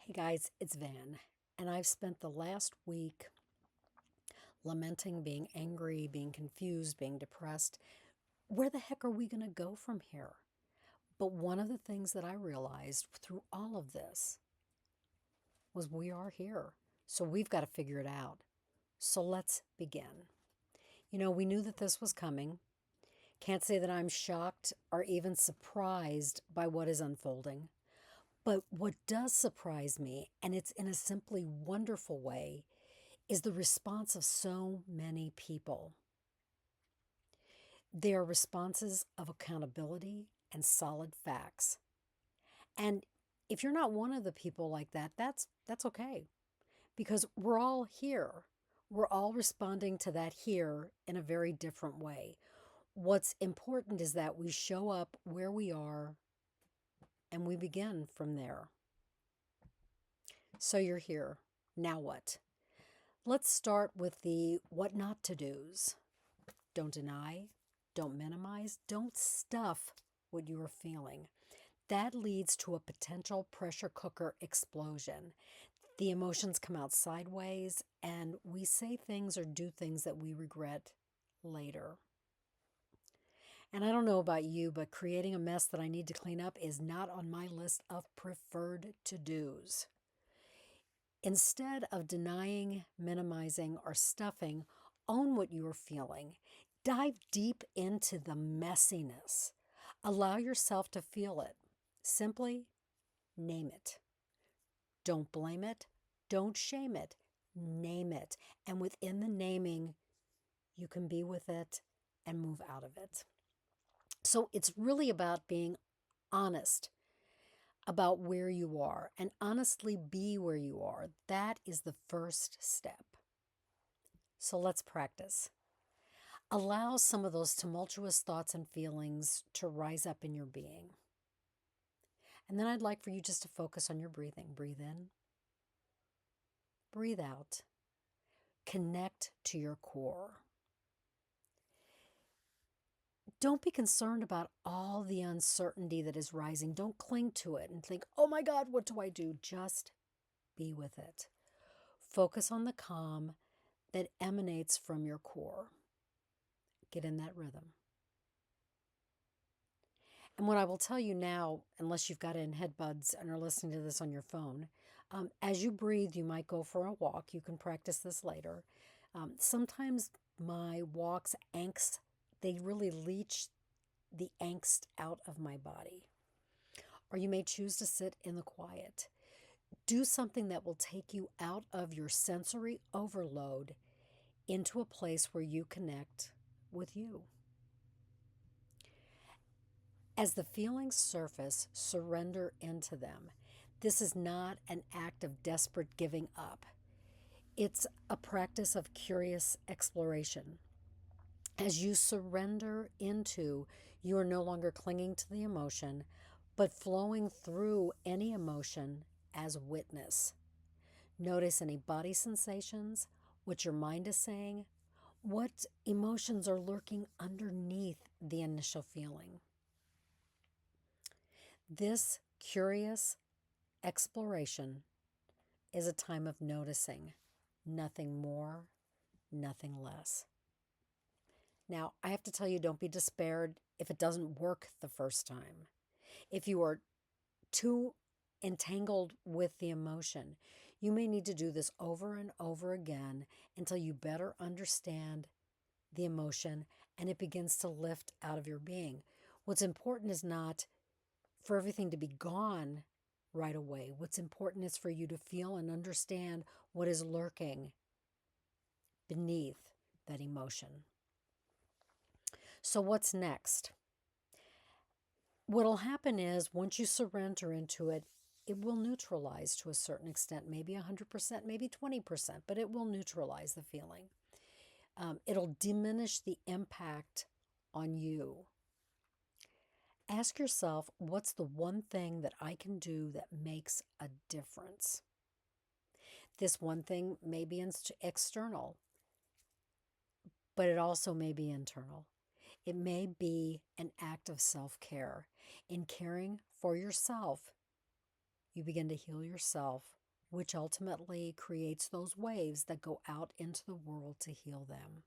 Hey guys, it's Van, and I've spent the last week lamenting being angry, being confused, being depressed. Where the heck are we going to go from here? But one of the things that I realized through all of this was we are here. So we've got to figure it out. So let's begin. We knew that this was coming. Can't say that I'm shocked or even surprised by what is unfolding. But what does surprise me, and it's in a simply wonderful way, is the response of so many people. They are responses of accountability and solid facts. And if you're not one of the people like that, that's okay. Because we're all here. We're all responding to that here in a very different way. What's important is that we show up where we are and we begin from there. So you're here. Now what? Let's start with the what not to do's. Don't deny, don't minimize, don't stuff what you are feeling. That leads to a potential pressure cooker explosion. The emotions come out sideways, and we say things or do things that we regret later. And I don't know about you, but creating a mess that I need to clean up is not on my list of preferred to-dos. Instead of denying, minimizing, or stuffing, own what you are feeling. Dive deep into the messiness. Allow yourself to feel it. Simply name it. Don't blame it. Don't shame it. Name it. And within the naming, you can be with it and move out of it. So it's really about being honest about where you are and honestly be where you are. That is the first step. So let's practice. Allow some of those tumultuous thoughts and feelings to rise up in your being. And then I'd like for you just to focus on your breathing. Breathe in, breathe out, connect to your core. Don't be concerned about all the uncertainty that is rising. Don't cling to it and think, oh my God, what do I do? Just be with it. Focus on the calm that emanates from your core. Get in that rhythm. And what I will tell you now, unless you've got it in headbuds and are listening to this on your phone, as you breathe, you might go for a walk. You can practice this later. Sometimes my walks, angst, they really leach the angst out of my body. Or you may choose to sit in the quiet. Do something that will take you out of your sensory overload into a place where you connect with you. As the feelings surface, surrender into them. This is not an act of desperate giving up. It's a practice of curious exploration. As you surrender into, you are no longer clinging to the emotion, but flowing through any emotion as witness. Notice any body sensations, what your mind is saying, what emotions are lurking underneath the initial feeling. This curious exploration is a time of noticing, nothing more, nothing less. Now, I have to tell you, don't be despaired if it doesn't work the first time. If you are too entangled with the emotion, you may need to do this over and over again until you better understand the emotion and it begins to lift out of your being. What's important is not for everything to be gone right away. What's important is for you to feel and understand what is lurking beneath that emotion. So what's next? What'll happen is once you surrender into it, it will neutralize to a certain extent, maybe 100%, maybe 20%, but it will neutralize the feeling. It'll diminish the impact on you. Ask yourself, what's the one thing that I can do that makes a difference? This one thing may be external, but it also may be internal. It may be an act of self-care. In caring for yourself, you begin to heal yourself, which ultimately creates those waves that go out into the world to heal them.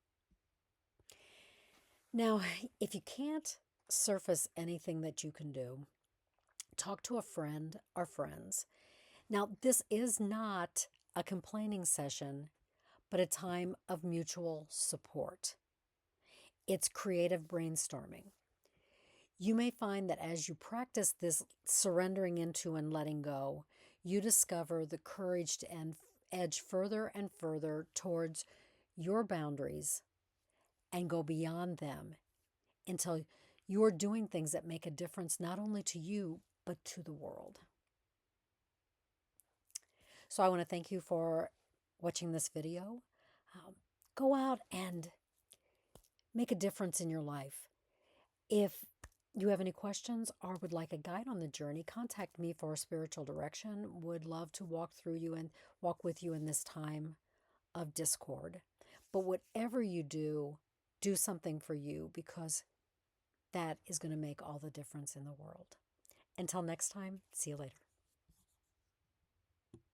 Now, if you can't surface anything that you can do, talk to a friend or friends. Now, this is not a complaining session, but a time of mutual support. It's creative brainstorming. You may find that as you practice this surrendering into and letting go, you discover the courage to edge further and further towards your boundaries and go beyond them until you're doing things that make a difference not only to you, but to the world. So I want to thank you for watching this video. Go out and make a difference in your life. If you have any questions or would like a guide on the journey, contact me for spiritual direction. Would love to walk with you in this time of discord. But whatever you do, do something for you, because that is going to make all the difference in the world. Until next time, see you later.